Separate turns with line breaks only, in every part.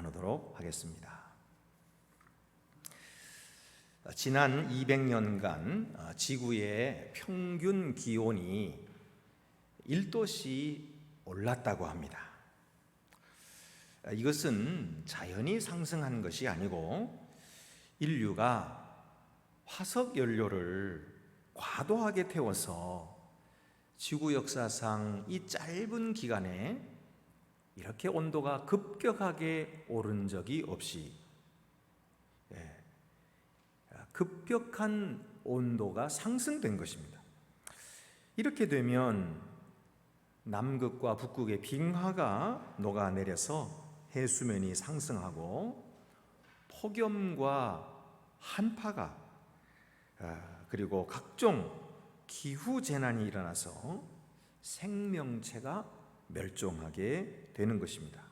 나누도록 하겠습니다. 지난 200년간 지구의 평균 기온이 1도씩 올랐다고 합니다. 이것은 자연이 상승한 것이 아니고 인류가 화석 연료를 과도하게 태워서 지구 역사상 이 짧은 기간에 이렇게 온도가 급격하게 오른 적이 없이 급격한 온도가 상승된 것입니다. 이렇게 되면 남극과 북극의 빙하가 녹아내려서 해수면이 상승하고 폭염과 한파가 그리고 각종 기후재난이 일어나서 생명체가 멸종하게 되는 것입니다.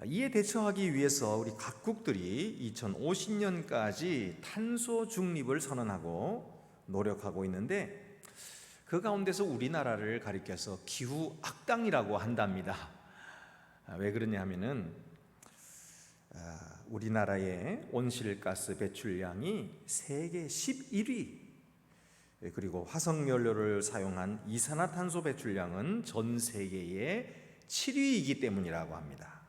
이에 대처하기 위해서 우리 각국들이 2050년까지 탄소 중립을 선언하고 노력하고 있는데 그 가운데서 우리나라를 가리켜서 기후 악당이라고 한답니다. 왜 그러냐 하면은 우리나라의 온실가스 배출량이 세계 11위, 그리고 화석연료를 사용한 이산화탄소 배출량은 전 세계의 7위이기 때문이라고 합니다.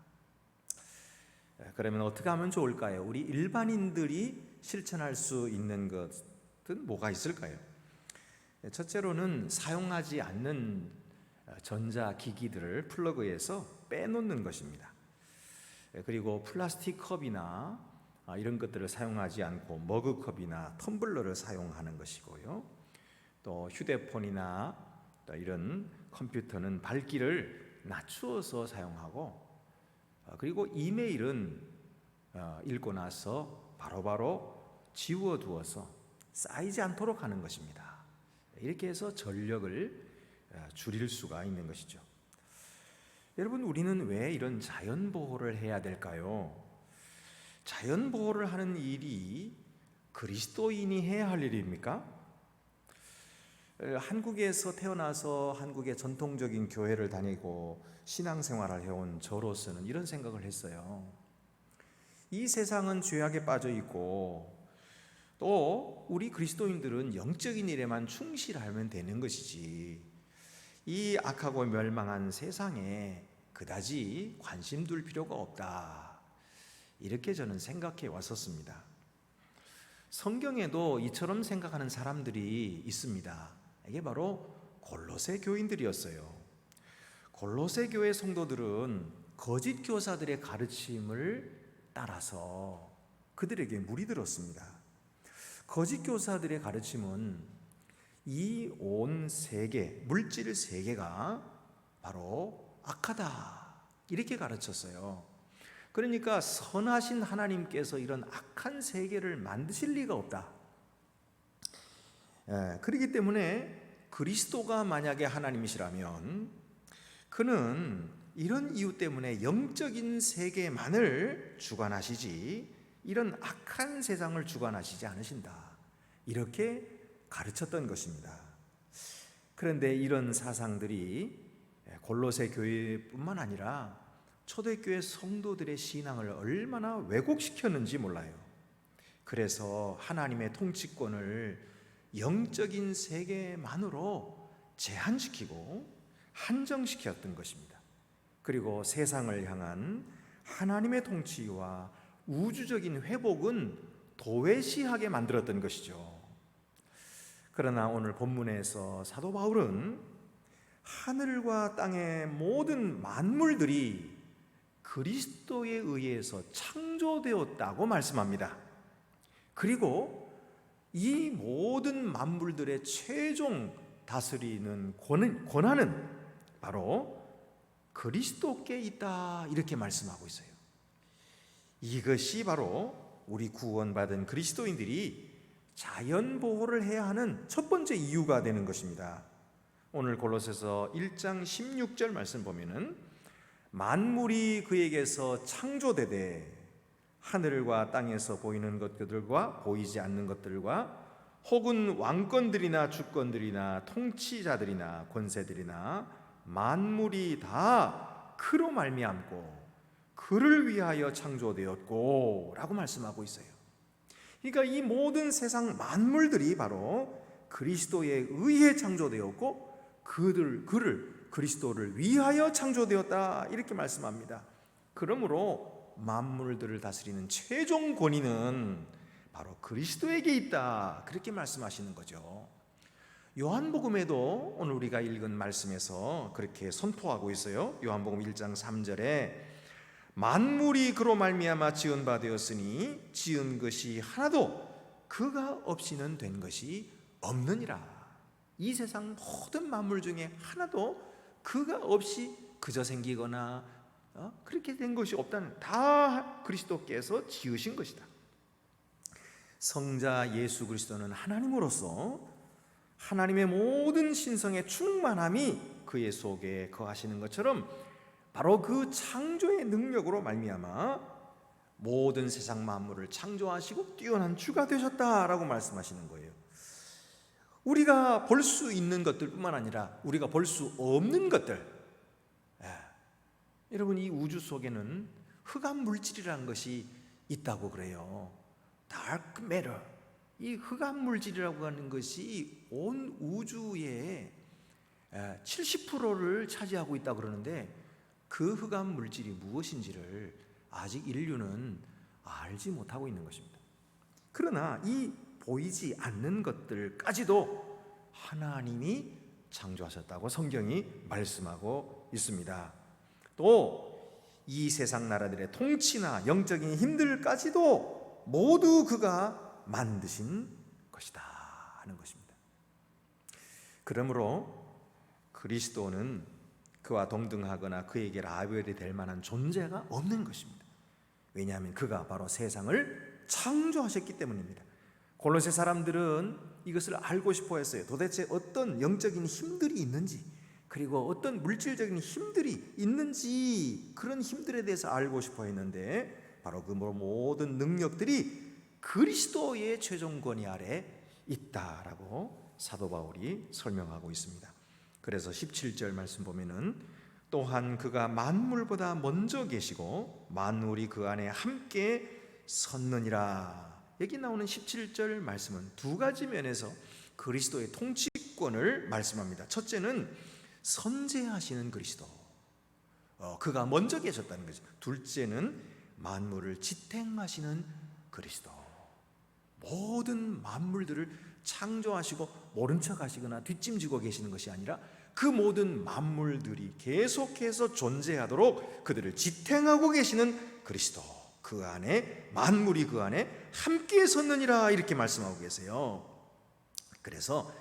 그러면 어떻게 하면 좋을까요? 우리 일반인들이 실천할 수 있는 것은 뭐가 있을까요? 첫째로는 사용하지 않는 전자기기들을 플러그에서 빼놓는 것입니다. 그리고 플라스틱 컵이나 이런 것들을 사용하지 않고 머그컵이나 텀블러를 사용하는 것이고요. 또 휴대폰이나 또 이런 컴퓨터는 밝기를 낮추어서 사용하고, 그리고 이메일은 읽고 나서 바로바로 지워두어서 쌓이지 않도록 하는 것입니다. 이렇게 해서 전력을 줄일 수가 있는 것이죠. 여러분, 우리는 왜 이런 자연보호를 해야 될까요? 자연보호를 하는 일이 그리스도인이 해야 할 일입니까? 한국에서 태어나서 한국의 전통적인 교회를 다니고 신앙생활을 해온 저로서는 이런 생각을 했어요. 이 세상은 죄악에 빠져 있고 또 우리 그리스도인들은 영적인 일에만 충실하면 되는 것이지 이 악하고 멸망한 세상에 그다지 관심 둘 필요가 없다, 이렇게 저는 생각해 왔었습니다. 성경에도 이처럼 생각하는 사람들이 있습니다. 이게 바로 골로새 교인들이었어요. 골로새 교회 성도들은 거짓 교사들의 가르침을 따라서 그들에게 물이 들었습니다. 거짓 교사들의 가르침은 이 온 세계, 물질 세계가 바로 악하다, 이렇게 가르쳤어요. 그러니까 선하신 하나님께서 이런 악한 세계를 만드실 리가 없다. 그렇기 때문에 그리스도가 만약에 하나님이시라면 그는 이런 이유 때문에 영적인 세계만을 주관하시지 이런 악한 세상을 주관하시지 않으신다, 이렇게 가르쳤던 것입니다. 그런데 이런 사상들이 골로새 교회뿐만 아니라 초대교회 성도들의 신앙을 얼마나 왜곡시켰는지 몰라요. 그래서 하나님의 통치권을 영적인 세계만으로 제한시키고 한정시켰던 것입니다. 그리고 세상을 향한 하나님의 통치와 우주적인 회복은 도외시하게 만들었던 것이죠. 그러나 오늘 본문에서 사도 바울은 하늘과 땅의 모든 만물들이 그리스도에 의해서 창조되었다고 말씀합니다. 그리고 이 모든 만물들의 최종 다스리는 권한은 바로 그리스도께 있다, 이렇게 말씀하고 있어요. 이것이 바로 우리 구원받은 그리스도인들이 자연보호를 해야 하는 첫 번째 이유가 되는 것입니다. 오늘 골로새서 1장 16절 말씀 보면은 만물이 그에게서 창조되되 하늘과 땅에서 보이는 것들과 보이지 않는 것들과 혹은 왕권들이나 주권들이나 통치자들이나 권세들이나 만물이 다 그로 말미암고 그를 위하여 창조되었고 라고 말씀하고 있어요. 그러니까 이 모든 세상 만물들이 바로 그리스도에 의해 창조되었고 그를 그리스도를 위하여 창조되었다 이렇게 말씀합니다. 그러므로 만물들을 다스리는 최종 권위는 바로 그리스도에게 있다 그렇게 말씀하시는 거죠. 요한복음에도 오늘 우리가 읽은 말씀에서 그렇게 선포하고 있어요. 요한복음 1장 3절에 만물이 그로 말미암아 지은 바 되었으니 지은 것이 하나도 그가 없이는 된 것이 없느니라. 이 세상 모든 만물 중에 하나도 그가 없이 그저 생기거나 그렇게 된 것이 없다는, 다 그리스도께서 지으신 것이다. 성자 예수 그리스도는 하나님으로서 하나님의 모든 신성의 충만함이 그의 속에 거하시는 것처럼 바로 그 창조의 능력으로 말미암아 모든 세상 만물을 창조하시고 뛰어난 주가 되셨다라고 말씀하시는 거예요. 우리가 볼 수 있는 것들뿐만 아니라 우리가 볼 수 없는 것들, 여러분 이 우주 속에는 흑암 물질이라는 것이 있다고 그래요. 다크 매터, 이 흑암 물질이라고 하는 것이 온 우주의 70%를 차지하고 있다고 그러는데 그 흑암 물질이 무엇인지를 아직 인류는 알지 못하고 있는 것입니다. 그러나 이 보이지 않는 것들까지도 하나님이 창조하셨다고 성경이 말씀하고 있습니다. 또 이 세상 나라들의 통치나 영적인 힘들까지도 모두 그가 만드신 것이다 하는 것입니다. 그러므로 그리스도는 그와 동등하거나 그에게 라벨이 될 만한 존재가 없는 것입니다. 왜냐하면 그가 바로 세상을 창조하셨기 때문입니다. 골로새 사람들은 이것을 알고 싶어 했어요. 도대체 어떤 영적인 힘들이 있는지, 그리고 어떤 물질적인 힘들이 있는지, 그런 힘들에 대해서 알고 싶어 했는데 바로 그 모든 능력들이 그리스도의 최종 권위 아래 있다라고 사도 바울이 설명하고 있습니다. 그래서 17절 말씀 보면은 또한 그가 만물보다 먼저 계시고 만물이 그 안에 함께 섰느니라. 여기 나오는 17절 말씀은 두 가지 면에서 그리스도의 통치권을 말씀합니다. 첫째는 선재하시는 그리스도, 그가 먼저 계셨다는 거죠. 둘째는 만물을 지탱하시는 그리스도, 모든 만물들을 창조하시고 모른 척 하시거나 뒷짐지고 계시는 것이 아니라 그 모든 만물들이 계속해서 존재하도록 그들을 지탱하고 계시는 그리스도, 그 안에 만물이 그 안에 함께 섰느니라 이렇게 말씀하고 계세요. 그래서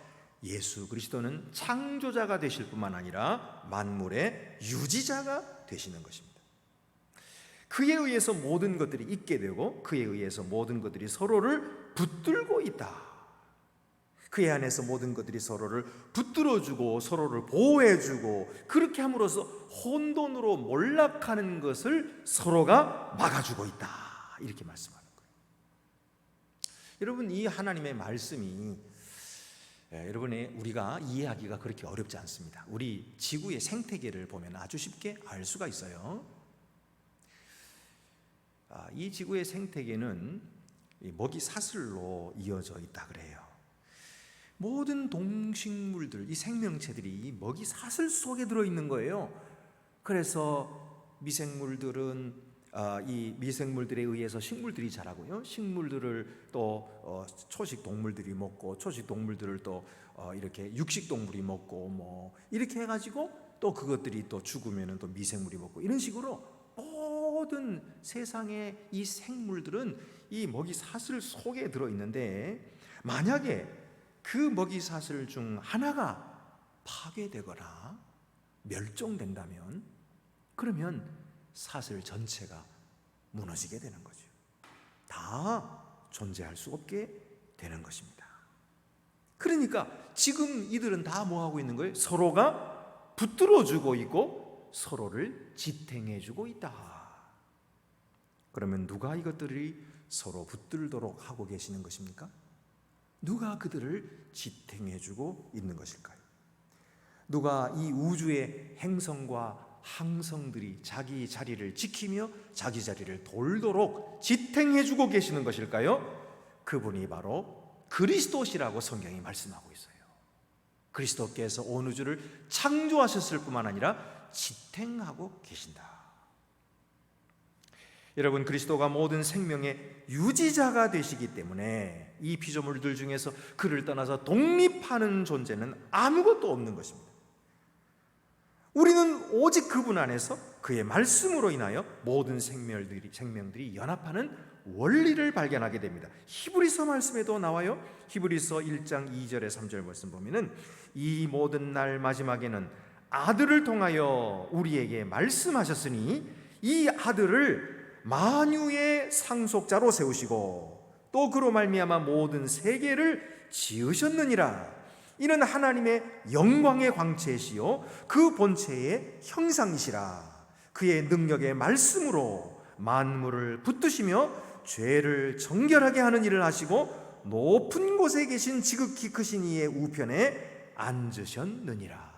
예수 그리스도는 창조자가 되실 뿐만 아니라 만물의 유지자가 되시는 것입니다. 그에 의해서 모든 것들이 있게 되고 그에 의해서 모든 것들이 서로를 붙들고 있다. 그의 안에서 모든 것들이 서로를 붙들어주고 서로를 보호해주고 그렇게 함으로써 혼돈으로 몰락하는 것을 서로가 막아주고 있다 이렇게 말씀하는 거예요. 여러분 이 하나님의 말씀이 여러분의 우리가 이해하기가 그렇게 어렵지 않습니다. 우리 지구의 생태계를 보면 아주 쉽게 알 수가 있어요. 이 지구의 생태계는 먹이 사슬로 이어져 있다 그래요. 모든 동식물들, 이 생명체들이 먹이 사슬 속에 들어있는 거예요. 그래서 미생물들은 이 미생물들에 의해서 식물들이 자라고요. 식물들을 또 초식 동물들이 먹고 초식 동물들을 또 이렇게 육식 동물이 먹고 뭐 이렇게 해가지고 또 그것들이 또 죽으면은 또 미생물이 먹고 이런 식으로 모든 세상의 이 생물들은 이 먹이 사슬 속에 들어 있는데 만약에 그 먹이 사슬 중 하나가 파괴되거나 멸종된다면 그러면 사슬 전체가 무너지게 되는 거죠. 다 존재할 수 없게 되는 것입니다. 그러니까 지금 이들은 다 뭐하고 있는 거예요? 서로가 붙들어주고 있고 서로를 지탱해주고 있다. 그러면 누가 이것들이 서로 붙들도록 하고 계시는 것입니까? 누가 그들을 지탱해주고 있는 것일까요? 누가 이 우주의 행성과 항성들이 자기 자리를 지키며 자기 자리를 돌도록 지탱해주고 계시는 것일까요? 그분이 바로 그리스도시라고 성경이 말씀하고 있어요. 그리스도께서 온 우주를 창조하셨을 뿐만 아니라 지탱하고 계신다. 여러분, 그리스도가 모든 생명의 유지자가 되시기 때문에 이 피조물들 중에서 그를 떠나서 독립하는 존재는 아무것도 없는 것입니다. 우리는 오직 그분 안에서 그의 말씀으로 인하여 모든 생명들이 연합하는 원리를 발견하게 됩니다. 히브리서 말씀에도 나와요. 히브리서 1장 2절에 3절 말씀 보면은 이 모든 날 마지막에는 아들을 통하여 우리에게 말씀하셨으니 이 아들을 만유의 상속자로 세우시고 또 그로 말미암아 모든 세계를 지으셨느니라. 이는 하나님의 영광의 광채시요 그 본체의 형상이시라. 그의 능력의 말씀으로 만물을 붙드시며 죄를 정결하게 하는 일을 하시고 높은 곳에 계신 지극히 크신 이의 우편에 앉으셨느니라.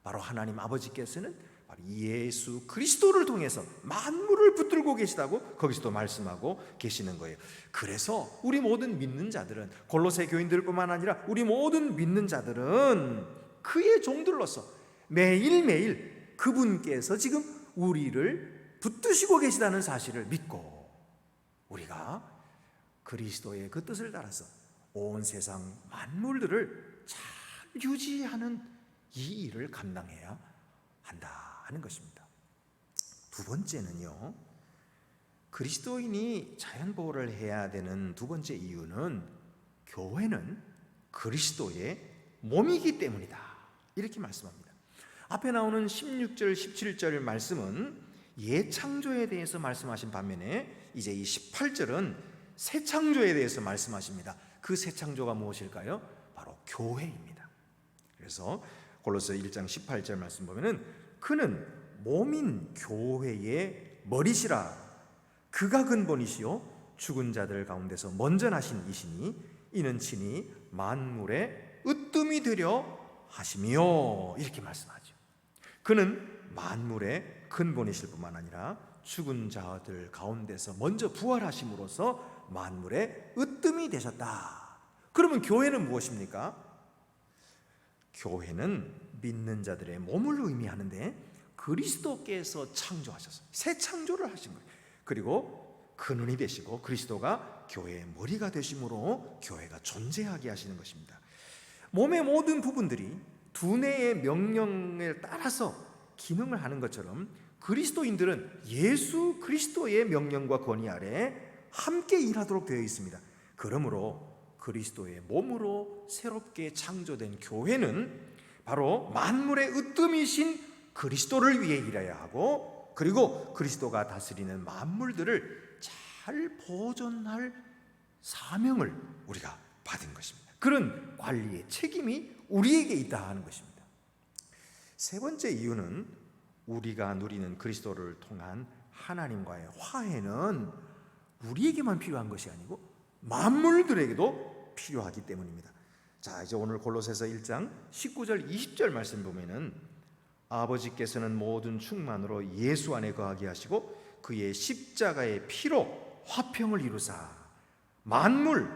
바로 하나님 아버지께서는 바로 예수 그리스도를 통해서 만물을 붙들고 계시다고 거기서도 말씀하고 계시는 거예요. 그래서 우리 모든 믿는 자들은, 골로새 교인들뿐만 아니라 우리 모든 믿는 자들은 그의 종들로서 매일매일 그분께서 지금 우리를 붙드시고 계시다는 사실을 믿고 우리가 그리스도의 그 뜻을 따라서 온 세상 만물들을 잘 유지하는 이 일을 감당해야 한다 하는 것입니다. 두 번째는요, 그리스도인이 자연보호를 해야 되는 두 번째 이유는 교회는 그리스도의 몸이기 때문이다, 이렇게 말씀합니다. 앞에 나오는 16절 17절 말씀은 예창조에 대해서 말씀하신 반면에 이제 이 18절은 새창조에 대해서 말씀하십니다. 그 새창조가 무엇일까요? 바로 교회입니다. 그래서 골로새 1장 18절 말씀 보면은 그는 몸인 교회의 머리시라. 그가 근본이시요 죽은 자들 가운데서 먼저 나신 이시니 이는 친히 만물의 으뜸이 되려 하시며, 이렇게 말씀하죠. 그는 만물의 근본이실 뿐만 아니라 죽은 자들 가운데서 먼저 부활하심으로써 만물의 으뜸이 되셨다. 그러면 교회는 무엇입니까? 교회는 믿는 자들의 몸을 의미하는데 그리스도께서 창조하셔서 새 창조를 하신 거예요. 그리고 근원이 되시고 그리스도가 교회의 머리가 되심으로 교회가 존재하게 하시는 것입니다. 몸의 모든 부분들이 두뇌의 명령에 따라서 기능을 하는 것처럼 그리스도인들은 예수 그리스도의 명령과 권위 아래 함께 일하도록 되어 있습니다. 그러므로 그리스도의 몸으로 새롭게 창조된 교회는 바로 만물의 으뜸이신 그리스도를 위해 일해야 하고, 그리고 그리스도가 다스리는 만물들을 잘 보존할 사명을 우리가 받은 것입니다. 그런 관리의 책임이 우리에게 있다 하는 것입니다. 세 번째 이유는 우리가 누리는 그리스도를 통한 하나님과의 화해는 우리에게만 필요한 것이 아니고 만물들에게도 필요하기 때문입니다. 자, 이제 오늘 골로새서 1장 19절 20절 말씀 보면은 아버지께서는 모든 충만으로 예수 안에 거하게 하시고 그의 십자가의 피로 화평을 이루사 만물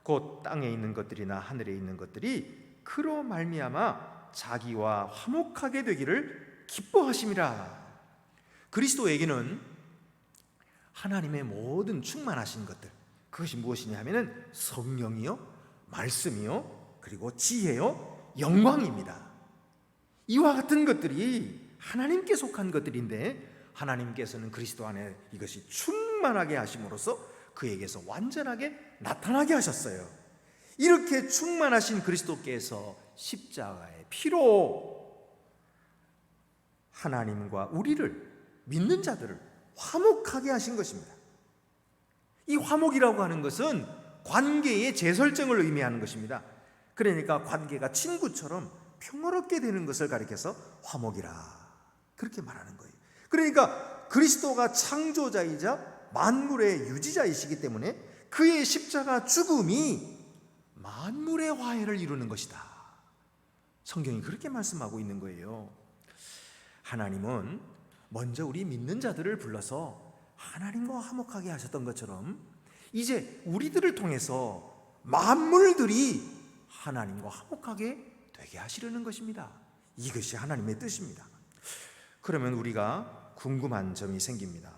곧 땅에 있는 것들이나 하늘에 있는 것들이 그로 말미암아 자기와 화목하게 되기를 기뻐하심이라. 그리스도에게는 하나님의 모든 충만하신 것들, 그것이 무엇이냐 하면은 성령이요, 말씀이요, 그리고 지혜요, 영광입니다. 이와 같은 것들이 하나님께 속한 것들인데 하나님께서는 그리스도 안에 이것이 충만하게 하심으로써 그에게서 완전하게 나타나게 하셨어요. 이렇게 충만하신 그리스도께서 십자가의 피로 하나님과 우리를, 믿는 자들을 화목하게 하신 것입니다. 이 화목이라고 하는 것은 관계의 재설정을 의미하는 것입니다. 그러니까 관계가 친구처럼 평화롭게 되는 것을 가리켜서 화목이라 그렇게 말하는 거예요. 그러니까 그리스도가 창조자이자 만물의 유지자이시기 때문에 그의 십자가 죽음이 만물의 화해를 이루는 것이다. 성경이 그렇게 말씀하고 있는 거예요. 하나님은 먼저 우리 믿는 자들을 불러서 하나님과 화목하게 하셨던 것처럼 이제 우리들을 통해서 만물들이 하나님과 화목하게 되게 하시려는 것입니다. 이것이 하나님의 뜻입니다. 그러면 우리가 궁금한 점이 생깁니다.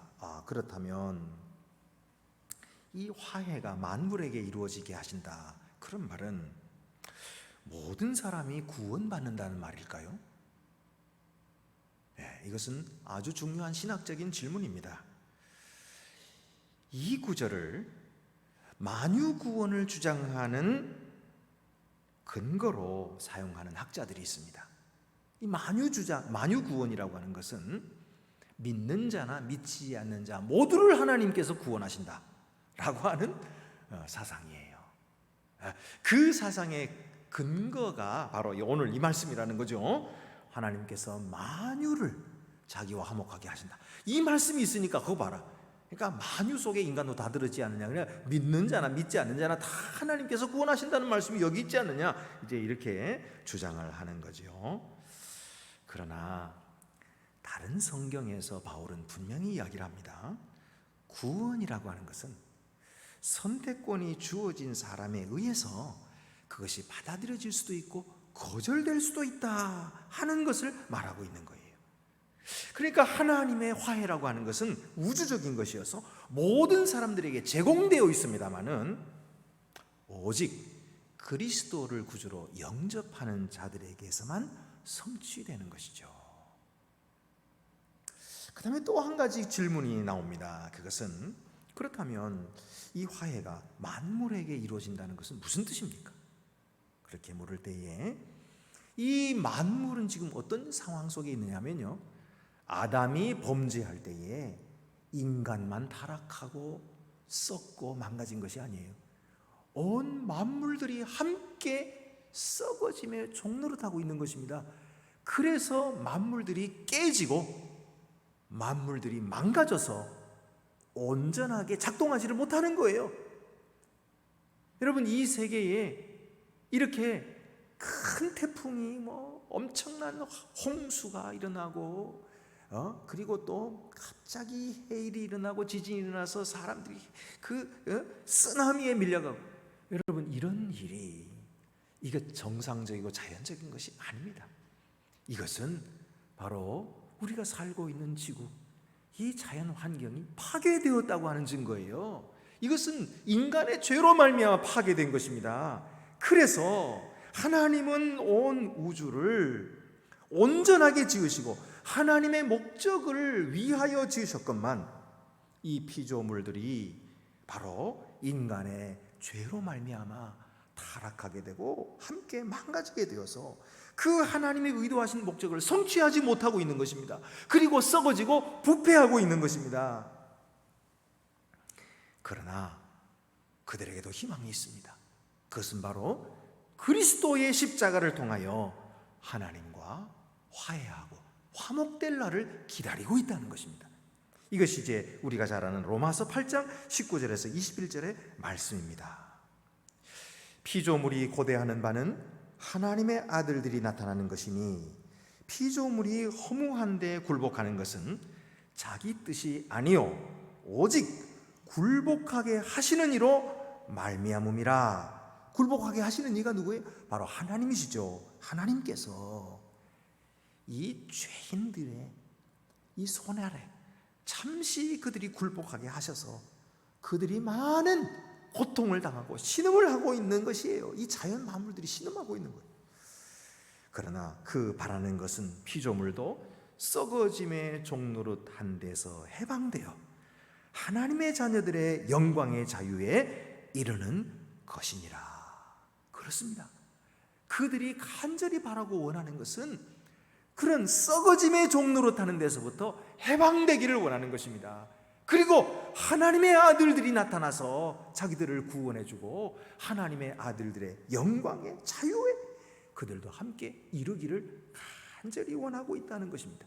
그렇다면 이 화해가 만물에게 이루어지게 하신다, 그런 말은 모든 사람이 구원받는다는 말일까요? 이것은 아주 중요한 신학적인 질문입니다. 이 구절을 만유구원을 주장하는 근거로 사용하는 학자들이 있습니다. 이 만유구원이라고 하는 것은 믿는 자나 믿지 않는 자 모두를 하나님께서 구원하신다 라고 하는 사상이에요. 그 사상의 근거가 바로 오늘 이 말씀이라는 거죠. 하나님께서 만유를 자기와 화목하게 하신다. 이 말씀이 있으니까 그거 봐라. 그러니까 만유 속에 인간도 다 들었지 않느냐. 그냥 믿는 자나 믿지 않는 자나 다 하나님께서 구원하신다는 말씀이 여기 있지 않느냐. 이제 이렇게 주장을 하는 거죠. 그러나 다른 성경에서 바울은 분명히 이야기를 합니다. 구원이라고 하는 것은 선택권이 주어진 사람에 의해서 그것이 받아들여질 수도 있고 거절될 수도 있다 하는 것을 말하고 있는 거예요. 그러니까 하나님의 화해라고 하는 것은 우주적인 것이어서 모든 사람들에게 제공되어 있습니다마는 오직 그리스도를 구주로 영접하는 자들에게서만 성취되는 것이죠. 그 다음에 또 한 가지 질문이 나옵니다. 그것은 그렇다면 이 화해가 만물에게 이루어진다는 것은 무슨 뜻입니까? 그렇게 물을 때에 이 만물은 지금 어떤 상황 속에 있느냐면요, 아담이 범죄할 때에 인간만 타락하고 썩고 망가진 것이 아니에요. 온 만물들이 함께 썩어짐의 종노릇하고 있는 것입니다. 그래서 만물들이 깨지고 만물들이 망가져서 온전하게 작동하지를 못하는 거예요. 여러분, 이 세계에 이렇게 큰 태풍이 엄청난 홍수가 일어나고 그리고 또 갑자기 해일이 일어나고 지진이 일어나서 사람들이 쓰나미에 밀려가고, 여러분, 이런 일이 이게 정상적이고 자연적인 것이 아닙니다. 이것은 바로 우리가 살고 있는 지구, 이 자연 환경이 파괴되었다고 하는 증거예요. 이것은 인간의 죄로 말미암아 파괴된 것입니다. 그래서 하나님은 온 우주를 온전하게 지으시고 하나님의 목적을 위하여 지으셨건만 이 피조물들이 바로 인간의 죄로 말미암아 타락하게 되고 함께 망가지게 되어서 그 하나님의 의도하신 목적을 성취하지 못하고 있는 것입니다. 그리고 썩어지고 부패하고 있는 것입니다. 그러나 그들에게도 희망이 있습니다. 그것은 바로 그리스도의 십자가를 통하여 하나님과 화해하고 화목될 날을 기다리고 있다는 것입니다. 이것이 이제 우리가 잘 아는 로마서 8장 19절에서 21절의 말씀입니다. 피조물이 고대하는 바는 하나님의 아들들이 나타나는 것이니 피조물이 허무한데 굴복하는 것은 자기 뜻이 아니요 오직 굴복하게 하시는 이로 말미암음이라. 굴복하게 하시는 이가 누구예요? 바로 하나님이시죠. 하나님께서 이 죄인들의 이 손 아래 잠시 그들이 굴복하게 하셔서 그들이 많은 고통을 당하고 신음을 하고 있는 것이에요. 이 자연 만물들이 신음하고 있는 거예요. 그러나 그 바라는 것은 피조물도 썩어짐의 종노릇한 데서 해방되어 하나님의 자녀들의 영광의 자유에 이르는 것이니라. 그렇습니다. 그들이 간절히 바라고 원하는 것은 그런 썩어짐의 종노릇하는 데서부터 해방되기를 원하는 것입니다. 그리고 하나님의 아들들이 나타나서 자기들을 구원해주고 하나님의 아들들의 영광의 자유에 그들도 함께 이루기를 간절히 원하고 있다는 것입니다.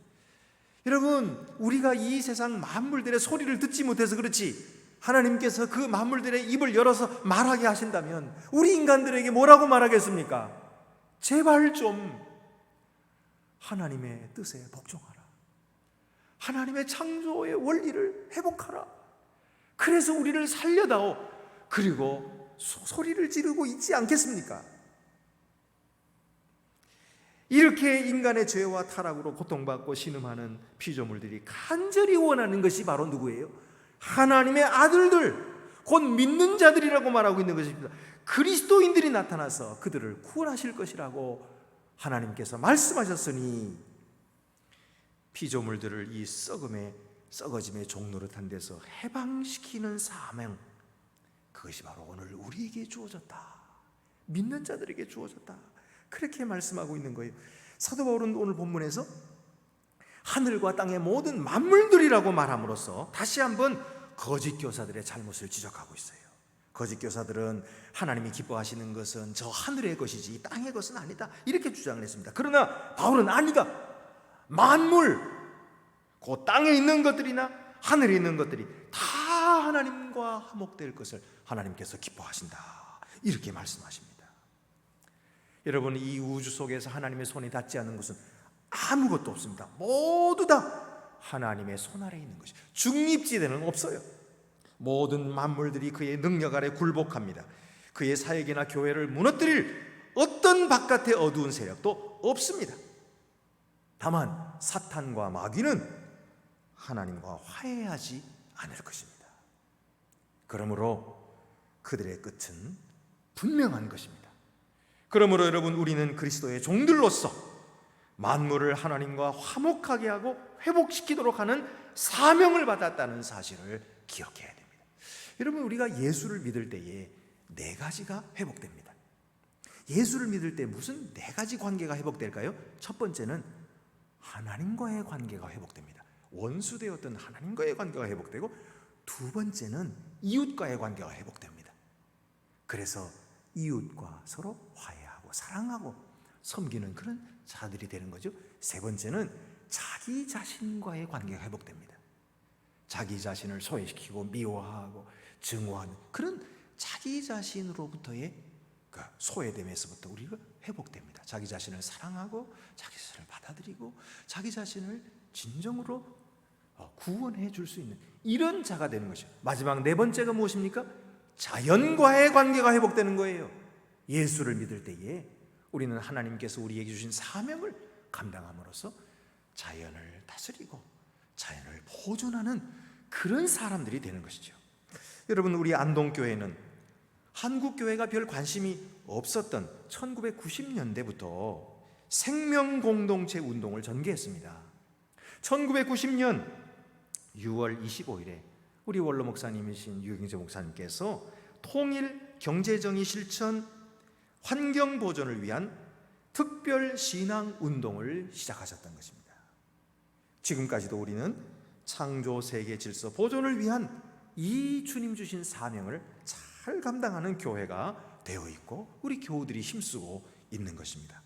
여러분, 우리가 이 세상 만물들의 소리를 듣지 못해서 그렇지 하나님께서 그 만물들의 입을 열어서 말하게 하신다면 우리 인간들에게 뭐라고 말하겠습니까? 제발 좀 하나님의 뜻에 복종하라. 하나님의 창조의 원리를 회복하라. 그래서 우리를 살려다오. 그리고 소리를 지르고 있지 않겠습니까? 이렇게 인간의 죄와 타락으로 고통받고 신음하는 피조물들이 간절히 원하는 것이 바로 누구예요? 하나님의 아들들, 곧 믿는 자들이라고 말하고 있는 것입니다. 그리스도인들이 나타나서 그들을 구원하실 것이라고 하나님께서 말씀하셨으니 피조물들을 이 썩어짐의 종노릇한 데서 해방시키는 사명, 그것이 바로 오늘 우리에게 주어졌다. 믿는 자들에게 주어졌다. 그렇게 말씀하고 있는 거예요. 사도 바울은 오늘 본문에서 하늘과 땅의 모든 만물들이라고 말함으로써 다시 한번 거짓 교사들의 잘못을 지적하고 있어요. 거짓 교사들은 하나님이 기뻐하시는 것은 저 하늘의 것이지 땅의 것은 아니다, 이렇게 주장을 했습니다. 그러나 바울은 아니다. 만물, 그 땅에 있는 것들이나 하늘에 있는 것들이 다 하나님과 화목될 것을 하나님께서 기뻐하신다, 이렇게 말씀하십니다. 여러분, 이 우주 속에서 하나님의 손이 닿지 않는 것은 아무것도 없습니다. 모두 다 하나님의 손 아래에 있는 것이, 중립지대는 없어요. 모든 만물들이 그의 능력 아래 굴복합니다. 그의 사역이나 교회를 무너뜨릴 어떤 바깥의 어두운 세력도 없습니다. 다만 사탄과 마귀는 하나님과 화해하지 않을 것입니다. 그러므로 그들의 끝은 분명한 것입니다. 그러므로 여러분, 우리는 그리스도의 종들로서 만물을 하나님과 화목하게 하고 회복시키도록 하는 사명을 받았다는 사실을 기억해야 됩니다. 여러분, 우리가 예수를 믿을 때에 네 가지가 회복됩니다. 예수를 믿을 때 무슨 네 가지 관계가 회복될까요? 첫 번째는 하나님과의 관계가 회복됩니다. 원수되었던 하나님과의 관계가 회복되고, 두 번째는 이웃과의 관계가 회복됩니다. 그래서 이웃과 서로 화해하고 사랑하고 섬기는 그런 자들이 되는 거죠. 세 번째는 자기 자신과의 관계가 회복됩니다. 자기 자신을 소외시키고 미워하고 증오하는 그런 자기 자신으로부터의 소외됨에서부터 우리가 회복됩니다. 자기 자신을 사랑하고 자기 자신을 받아들이고 자기 자신을 진정으로 구원해 줄 수 있는 이런 자가 되는 것이죠. 마지막 네 번째가 무엇입니까? 자연과의 관계가 회복되는 거예요. 예수를 믿을 때에 우리는 하나님께서 우리에게 주신 사명을 감당함으로써 자연을 다스리고 자연을 보존하는 그런 사람들이 되는 것이죠. 여러분, 우리 안동교회는 한국교회가 별 관심이 없었던 1990년대부터 생명공동체 운동을 전개했습니다. 1990년 6월 25일에 우리 원로 목사님이신 유경재 목사님께서 통일 경제정의 실천 환경 보존을 위한 특별 신앙 운동을 시작하셨던 것입니다. 지금까지도 우리는 창조 세계 질서 보존을 위한 이 주님 주신 사명을 잘 감당하는 교회가 되어 있고 우리 교우들이 힘쓰고 있는 것입니다.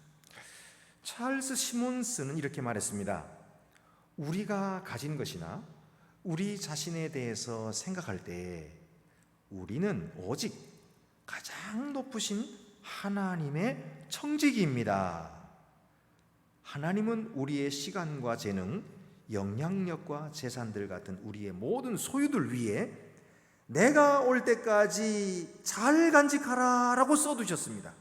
찰스 시몬스는 이렇게 말했습니다. 우리가 가진 것이나 우리 자신에 대해서 생각할 때 우리는 오직 가장 높으신 하나님의 청지기입니다. 하나님은 우리의 시간과 재능, 영향력과 재산들 같은 우리의 모든 소유들 위에 내가 올 때까지 잘 간직하라 라고 써두셨습니다.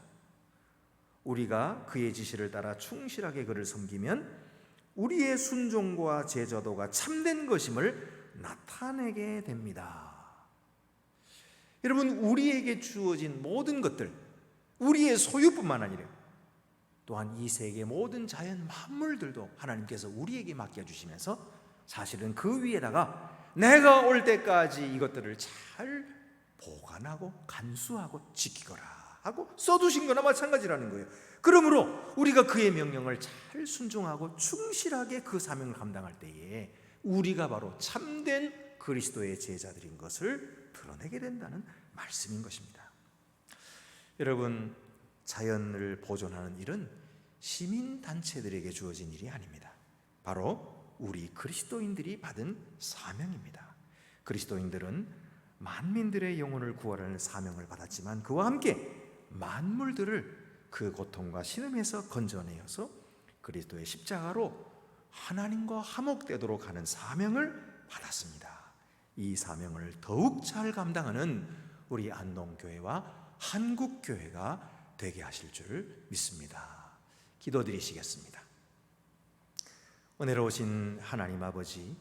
우리가 그의 지시를 따라 충실하게 그를 섬기면 우리의 순종과 제자도가 참된 것임을 나타내게 됩니다. 여러분, 우리에게 주어진 모든 것들, 우리의 소유뿐만 아니라 또한 이 세계 모든 자연 만물들도 하나님께서 우리에게 맡겨주시면서 사실은 그 위에다가 내가 올 때까지 이것들을 잘 보관하고 간수하고 지키거라 하고 써두신 거나 마찬가지라는 거예요. 그러므로 우리가 그의 명령을 잘 순종하고 충실하게 그 사명을 감당할 때에 우리가 바로 참된 그리스도의 제자들인 것을 드러내게 된다는 말씀인 것입니다. 여러분, 자연을 보존하는 일은 시민단체들에게 주어진 일이 아닙니다. 바로 우리 그리스도인들이 받은 사명입니다. 그리스도인들은 만민들의 영혼을 구하라는 사명을 받았지만 그와 함께 만물들을 그 고통과 신음에서 건져내어서 그리스도의 십자가로 하나님과 화목되도록 하는 사명을 받았습니다. 이 사명을 더욱 잘 감당하는 우리 안동교회와 한국교회가 되게 하실 줄 믿습니다. 기도드리시겠습니다. 은혜로우신 하나님 아버지,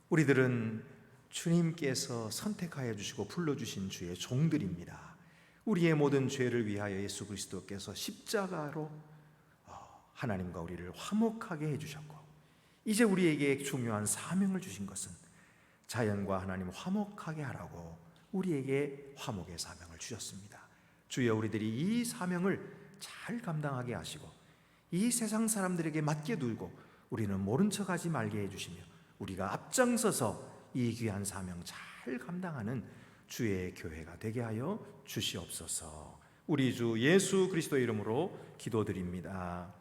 우리들은 주님께서 선택하여 주시고 불러주신 주의 종들입니다. 우리의 모든 죄를 위하여 예수 그리스도께서 십자가로 하나님과 우리를 화목하게 해주셨고, 이제 우리에게 중요한 사명을 주신 것은 자연과 하나님을 화목하게 하라고 우리에게 화목의 사명을 주셨습니다. 주여, 우리들이 이 사명을 잘 감당하게 하시고 이 세상 사람들에게 맡겨 두고 우리는 모른 척하지 말게 해주시며, 우리가 앞장서서 이 귀한 사명 잘 감당하는 주의 교회가 되게 하여 주시옵소서. 우리 주 예수 그리스도의 이름으로 기도드립니다.